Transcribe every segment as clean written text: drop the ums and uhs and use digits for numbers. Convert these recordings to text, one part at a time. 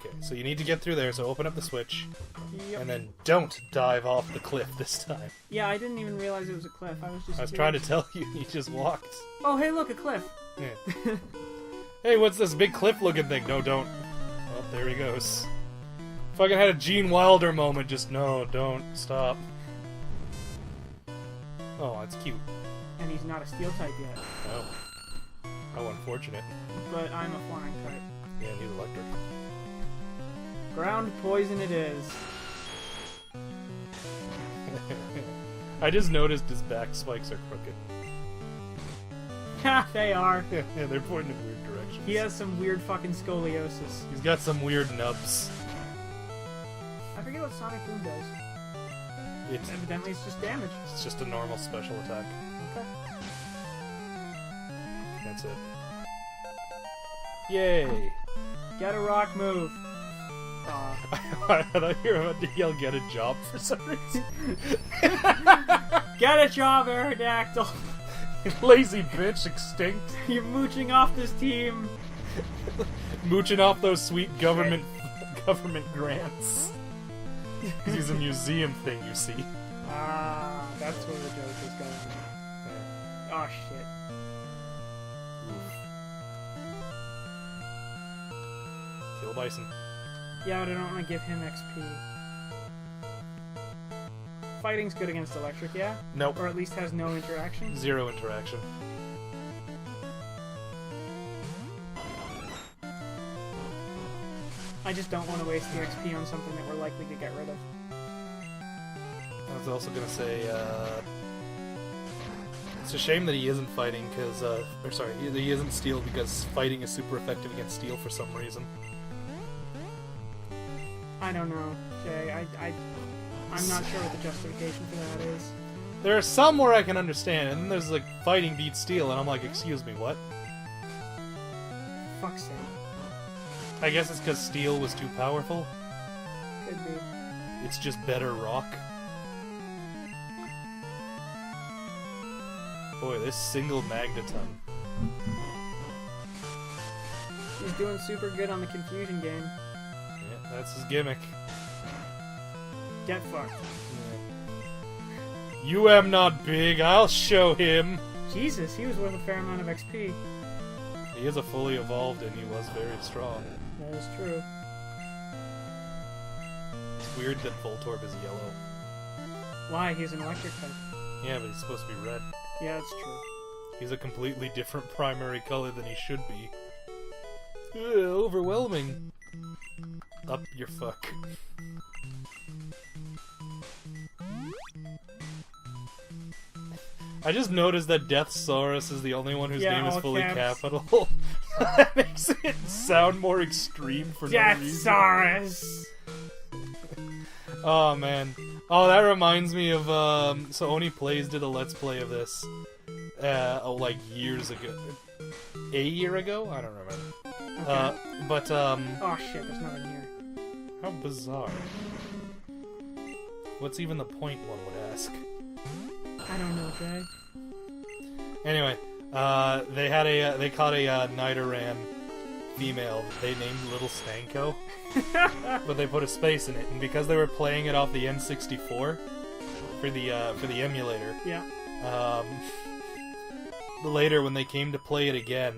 Okay, so you need to get through there, so open up the switch, Yep. and then don't dive off the cliff this time. Yeah, I didn't even realize it was a cliff. I was trying to tell you, you just walked. Oh, hey, look, a cliff. Yeah. Hey, what's this big cliff-looking thing? No, don't. Oh, there he goes. Fucking had a Gene Wilder moment, just no, don't, stop. Oh, that's cute. And he's not a steel type yet. Oh. How unfortunate. But I'm a flying type. Yeah, he's electric. Ground poison it is. I just noticed his back spikes are crooked. Ha, they are. Yeah, they're pointing in weird directions. He has some weird fucking scoliosis. He's got some weird nubs. I forget what Sonic Boom does. Evidently it's just damage. It's just a normal special attack. Okay. That's it. Yay! Get a rock move. I thought you were about to yell, get a job for some reason. Get a job, Aerodactyl! Lazy bitch, extinct. You're mooching off this team. Mooching off those sweet government grants. Because he's a museum thing, you see. Ah, that's where the joke is going. Oh, shit. Kill Bison. Yeah, but I don't want to give him XP. Fighting's good against electric, yeah? Nope. Or at least has no interaction? 0 interaction. I just don't want to waste the XP on something that we're likely to get rid of. I was also gonna say, it's a shame that he isn't fighting because, or sorry, he isn't steel because fighting is super effective against steel for some reason. I don't know, Jay. I'm not sure what the justification for that is. There are some where I can understand, and then there's like fighting beats steel, and I'm like, excuse me, what? Fuck's sake. I guess it's because steel was too powerful. Could be. It's just better rock. Boy, this single magneton. He's doing super good on the confusion game. Yeah, that's his gimmick. Get fucked. Yeah. You am not big, I'll show him! Jesus, he was worth a fair amount of XP. He is a fully evolved and he was very strong. That is true. It's weird that Voltorb is yellow. Why? He's an electric type. Yeah, but he's supposed to be red. Yeah, that's true. He's a completely different primary color than he should be. Ugh, overwhelming. Up your fuck. I just noticed that Deathsaurus is the only one whose name is fully capital. That makes it sound more extreme for no reason. Deathsaurus! Oh man. Oh, that reminds me of so Oni Plays did a Let's Play of this like years ago. A year ago? I don't remember. Okay. Oh shit, there's nothing here. How bizarre. What's even the point, one would ask? I don't know, Jay. Anyway, they caught a Nidoran female. They named Little Stanko, but they put a space in it, and because they were playing it off the N64 for the emulator. Yeah. Later, when they came to play it again,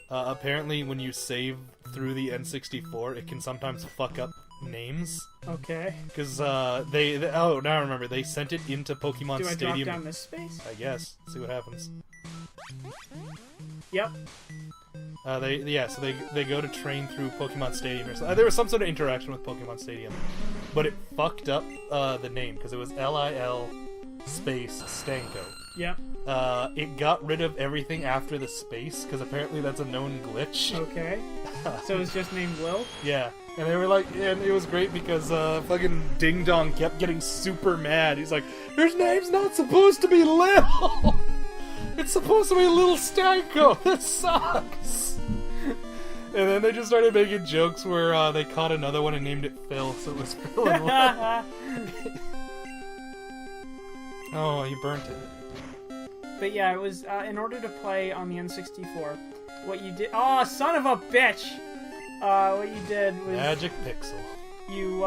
apparently when you save through the N64, it can sometimes fuck up names. Okay. Because they oh, now I remember, they sent it into Pokemon Stadium. Do I drop down this space? I guess. See what happens. Yep. So they go to train through Pokemon Stadium. There was some sort of interaction with Pokemon Stadium, but it fucked up the name because it was LIL space Stanko. Yep. It got rid of everything after the space because apparently that's a known glitch. Okay. So it's just named Lil? Yeah. And they were like, and it was great because fucking Ding Dong kept getting super mad. He's like, his name's not supposed to be Lil! It's supposed to be Little Stanko! This sucks! And then they just started making jokes where they caught another one and named it Phil, so it was Phil and Lil. Oh, you burnt it. But yeah, it was, in order to play on the N64, what you did— Oh, son of a bitch! What you did was Magic Pixel. you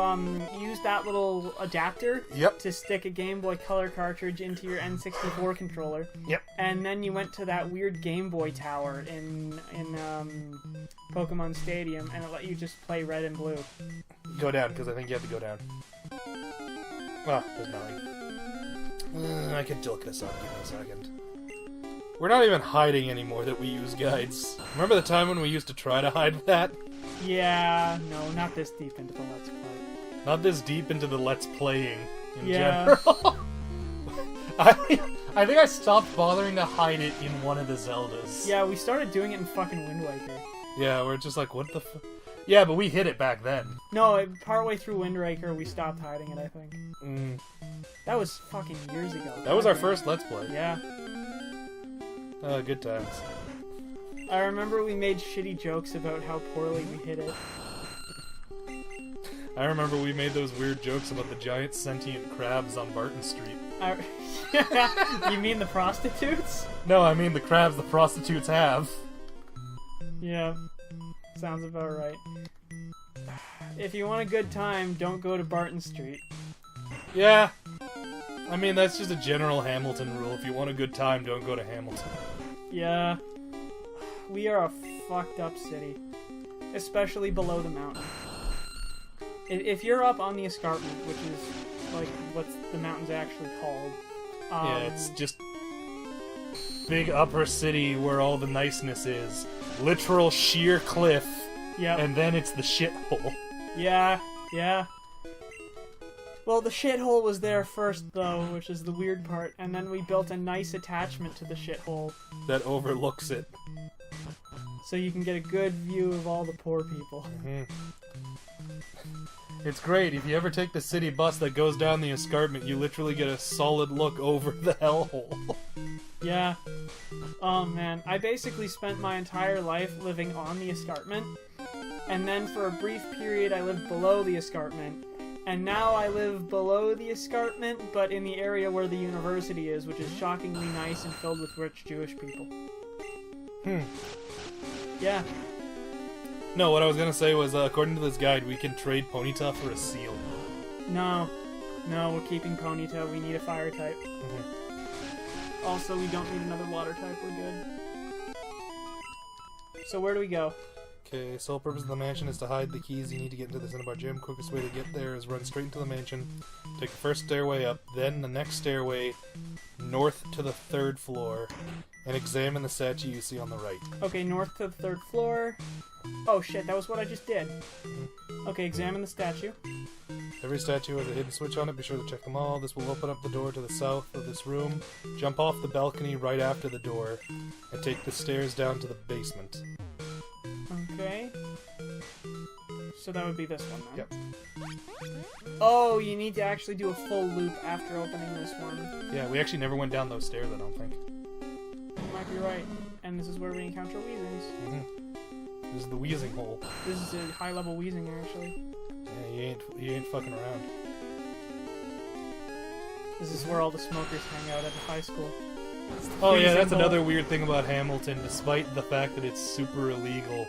used that little adapter Yep. to stick a Game Boy Color cartridge into your N64 controller. Yep. And then you went to that weird Game Boy tower in Pokemon Stadium, and it let you just play red and blue. Go down, because I think you have to go down. Oh, there's nothing. I can look this up. Give me a second. We're not even hiding anymore that we use guides. Remember the time when we used to try to hide that? Yeah, no, not this deep into the Let's Play. Not this deep into the Let's Playing in Yeah. general. I think I stopped bothering to hide it in one of the Zeldas. Yeah, we started doing it in fucking Wind Waker. Yeah, we're just like, what the f... Yeah, but we hid it back then. No, partway through Wind Waker, we stopped hiding it, I think. Mm. That was fucking years ago. That was our first Let's Play. Yeah. Good times. I remember we made shitty jokes about how poorly we hit it. I remember we made those weird jokes about the giant sentient crabs on Barton Street. You mean the prostitutes? No, I mean the crabs the prostitutes have. Yeah. Sounds about right. If you want a good time, don't go to Barton Street. Yeah. I mean, that's just a general Hamilton rule. If you want a good time, don't go to Hamilton. Yeah. We are a fucked up city. Especially below the mountain. If you're up on the escarpment, which is, like, what the mountain's actually called. Yeah, it's just big upper city where all the niceness is. Literal sheer cliff. Yep. And then it's the shithole. Yeah, yeah. Well, the shithole was there first, though, which is the weird part, and then we built a nice attachment to the shithole. That overlooks it. So you can get a good view of all the poor people. Mm-hmm. It's great. If you ever take the city bus that goes down the escarpment, you literally get a solid look over the hellhole. Yeah. Oh, man. I basically spent my entire life living on the escarpment, and then for a brief period I lived below the escarpment. And now I live below the escarpment, but in the area where the university is, which is shockingly nice and filled with rich Jewish people. Yeah. No, what I was gonna say was, according to this guide, we can trade Ponyta for a seal. No. No, we're keeping Ponyta. We need a fire type. Mm-hmm. Also, we don't need another water type. We're good. So where do we go? Okay, sole purpose of the mansion is to hide the keys you need to get into the Cinnabar Gym. Quickest way to get there is run straight into the mansion, take the first stairway up, then the next stairway north to the 3rd floor, and examine the statue you see on the right. Okay, north to the 3rd floor. Oh shit, that was what I just did. Mm-hmm. Okay, examine the statue. Every statue has a hidden switch on it. Be sure to check them all. This will open up the door to the south of this room. Jump off the balcony right after the door, and take the stairs down to the basement. Okay. So that would be this one, then. Yep. Oh, you need to actually do a full loop after opening this one. Yeah, we actually never went down those stairs, I don't think. You might be right. And this is where we encounter Weezings. Mm-hmm. This is the wheezing hole. This is a high-level Weezing, actually. Yeah, you ain't fucking around. This is where all the smokers hang out at the high school. Oh yeah, that's hole. another weird thing about Hamilton. Despite the fact that it's super illegal,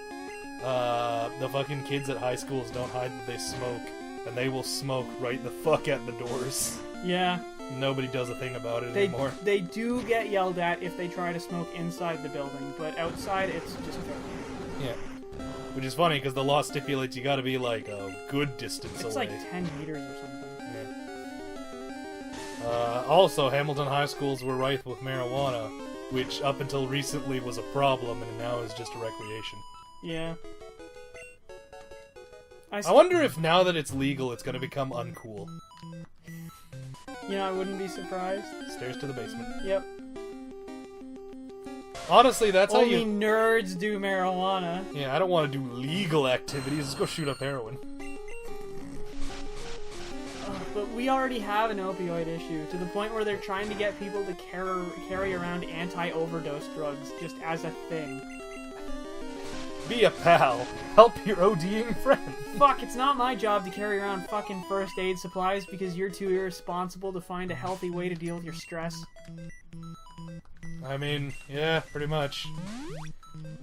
the fucking kids at high schools don't hide that they smoke, and they will smoke right the fuck at the doors. Yeah. Nobody does a thing about it anymore. They do get yelled at if they try to smoke inside the building, but outside it's just fair. Yeah. Which is funny, because the law stipulates you gotta be, like, a good distance It's away. like 10 meters or something. Yeah. Also, Hamilton high schools were rife with marijuana, which up until recently was a problem, and now is just a recreation. Yeah. I wonder if now that it's legal, it's gonna become uncool. You know, I wouldn't be surprised. Stairs to the basement. Yep. Honestly, that's Only how you... nerds do marijuana. Yeah, I don't want to do legal activities. Let's go shoot up heroin. But we already have an opioid issue, to the point where they're trying to get people to carry around anti-overdose drugs just as a thing. Be a pal. Help your ODing friend. Fuck, it's not my job to carry around fucking first aid supplies because you're too irresponsible to find a healthy way to deal with your stress. I mean, yeah, pretty much.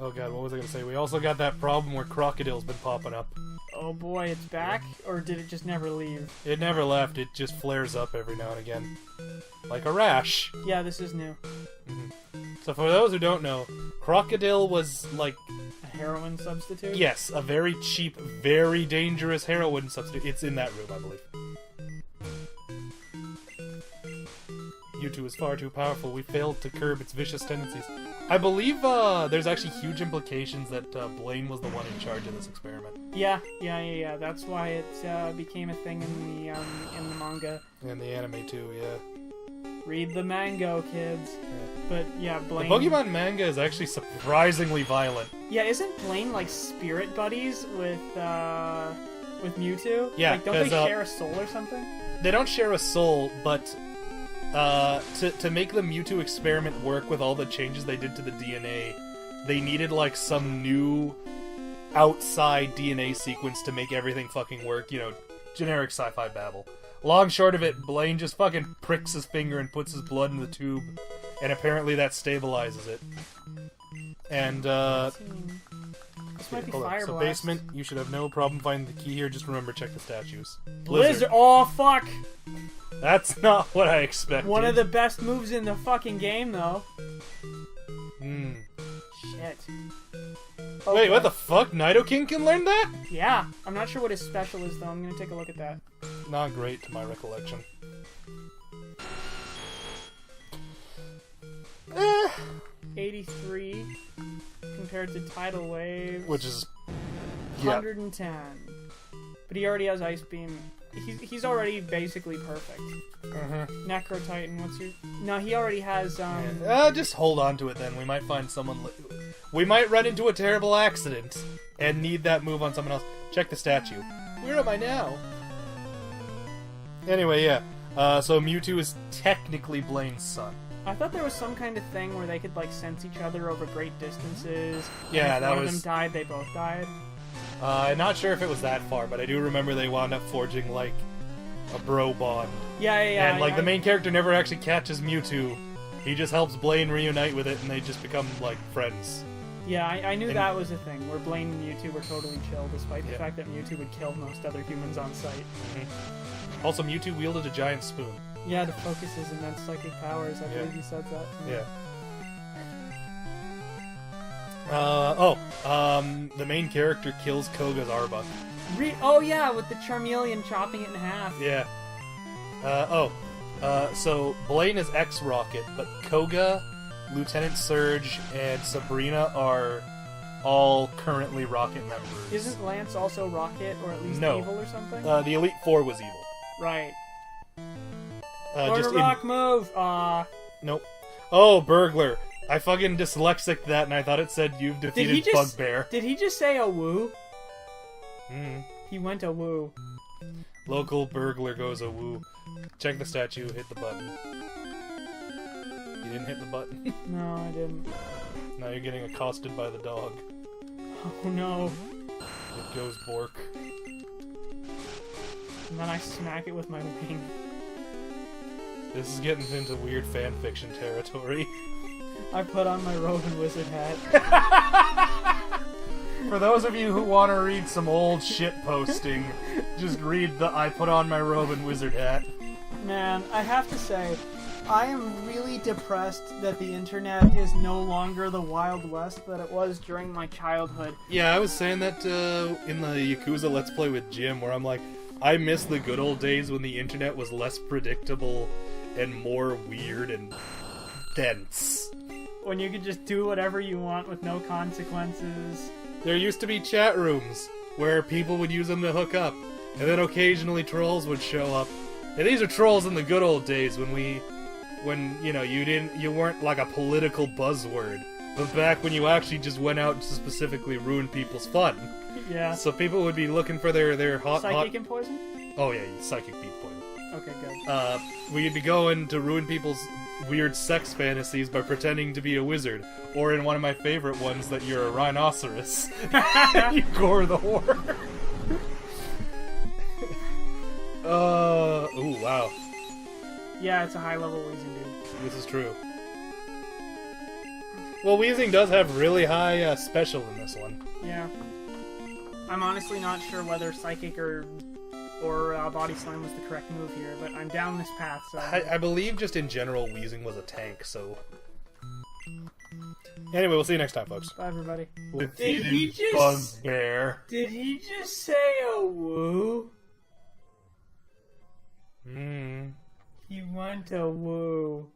Oh god, what was I gonna say? We also got that problem where Crocodile's been popping up. Oh boy, it's back? Or did it just never leave? It never left, it just flares up every now and again. Like a rash. Yeah, this is new. So for those who don't know, Crocodile was like... A heroin substitute? Yes, a very cheap, very dangerous heroin substitute. It's in that room, I believe. Mewtwo is far too powerful. We failed to curb its vicious tendencies. I believe there's actually huge implications that Blaine was the one in charge of this experiment. Yeah. That's why it became a thing in the manga. And the anime too, yeah. Read the mango, kids. Yeah. But yeah, Blaine... The Pokemon manga is actually surprisingly violent. Yeah, isn't Blaine like spirit buddies with Mewtwo? Yeah, like, don't they share a soul or something? They don't share a soul, but to make the Mewtwo experiment work with all the changes they did to the DNA, they needed like some new outside DNA sequence to make everything fucking work. You know, generic sci-fi babble. Long short of it, Blaine just fucking pricks his finger and puts his blood in the tube, and apparently that stabilizes it. And this might be Fire so Blast. basement, you should have no problem finding the key here. Just remember, check the statues. Blizzard. Oh fuck! That's not what I expected. One of the best moves in the fucking game, though. Shit. Okay. Wait, what the fuck? Nidoking can learn that? Yeah, I'm not sure what his special is though. I'm gonna take a look at that. Not great to my recollection. 83 compared to Tidal Wave, Which is 110. But he already has Ice Beam. He's already basically perfect. Necro Titan, what's your... No, he already has, just hold on to it then. We might find someone... We might run into a terrible accident and need that move on someone else. Check the statue. Where am I now? Anyway, yeah. So Mewtwo is technically Blaine's son. I thought there was some kind of thing where they could, like, sense each other over great distances. Yeah, and if that one was... of them died, they both died. I'm not sure if it was that far, but I do remember they wound up forging, like, a bro bond. Yeah. And, like, the main character never actually catches Mewtwo. He just helps Blaine reunite with it, and they just become, like, friends. Yeah, I knew that was a thing, where Blaine and Mewtwo were totally chill, despite the fact that Mewtwo would kill most other humans on sight. Also, Mewtwo wielded a giant spoon. Yeah, to focus his immense psychic powers. I believe he said that. Yeah. The main character kills Koga's Arbok. Oh yeah, with the Charmeleon chopping it in half. Yeah. So Blaine is ex-Rocket, but Koga, Lieutenant Surge, and Sabrina are all currently Rocket members. Isn't Lance also Rocket, or at least No. evil or something? The Elite Four was evil. Right. Just rock move! Nope. Oh, Burglar. I fucking dyslexic that, and I thought it said you've defeated Bugbear. Did he just say Awooh? He went Awooh. Local Burglar goes Awooh. Check the statue, hit the button. You didn't hit the button? No, I didn't. Now you're getting accosted by the dog. Oh no. It goes Bork. And then I smack it with my wing. This is getting into weird fanfiction territory. I put on my robe and wizard hat. For those of you who want to read some old shit posting, just read the I put on my robe and wizard hat. Man, I have to say, I am really depressed that the internet is no longer the Wild West that it was during my childhood. Yeah, I was saying that in the Yakuza Let's Play with Jim, where I'm like, I miss the good old days when the internet was less predictable and more weird and dense. When you could just do whatever you want with no consequences. There used to be chat rooms where people would use them to hook up, and then occasionally trolls would show up. And these are trolls in the good old days when you know, you weren't like a political buzzword, but back when you actually just went out to specifically ruin people's fun. Yeah. So people would be looking for their hot... Psychic and poison? Oh yeah, psychic beat poison. Okay, good. We'd be going to ruin people's weird sex fantasies by pretending to be a wizard, or in one of my favorite ones that you're a rhinoceros. You gore the whore. Ooh, wow. Yeah, it's a high-level Weezing dude. This is true. Well, Weezing does have really high special in this one. Yeah. I'm honestly not sure whether Psychic or Body Slam was the correct move here, but I'm down this path, so... I believe just in general, Weezing was a tank, so... Anyway, we'll see you next time, folks. Bye, everybody. Did he just... Bugbear. Did he just say Awooh? Hmm. He went Awooh.